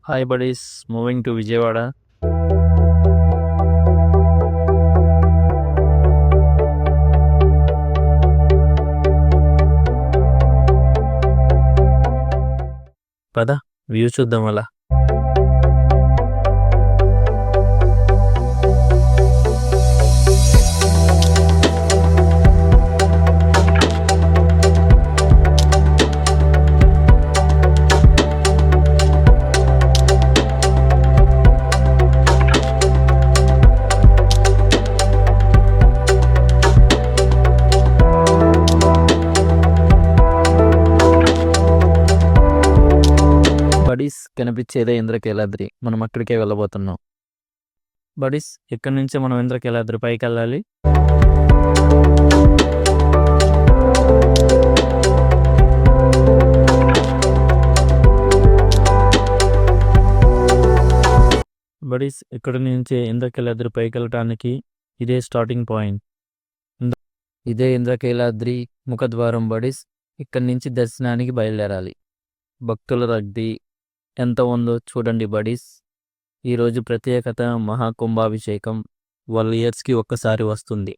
Hi buddies, moving to Vijayawada. పద view చూద్దాం అలా. బడీస్ కనిపించేదే ఇంద్రకీలాద్రి. మనం అక్కడికే వెళ్ళబోతున్నాం. బడీస్ ఇక్కడి నుంచే మనం ఇంద్రకీలాద్రి పైకి వెళ్ళాలి. బడీస్ ఇక్కడి నుంచే ఇంద్రకీలాద్రి పైకి వెళ్ళటానికి ఇదే స్టార్టింగ్ పాయింట్. ఇదే ఇంద్రకీలాద్రి ముఖద్వారం బడీస్. ఇక్కడి నుంచి దర్శనానికి బయలుదేరాలి. భక్తుల రద్దీ ఎంత ఉందో చూడండి బడీస్. ఈరోజు ప్రత్యేకత మహాకుంభాభిషేకం. 12 ఇయర్స్కి ఒక్కసారి వస్తుంది.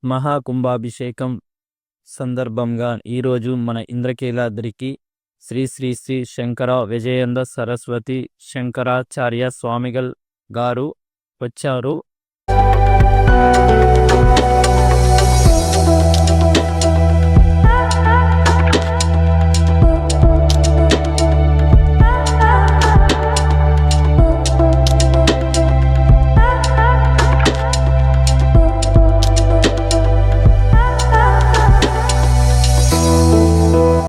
మహాకుంభాభిషేకం సందర్భంగా ఈరోజు మన ఇంద్రకీలాద్రికి శ్రీ శ్రీ శ్రీ శంకర విజయేంద్ర సరస్వతి శంకరాచార్య స్వామిగల్ గారు వచ్చారు.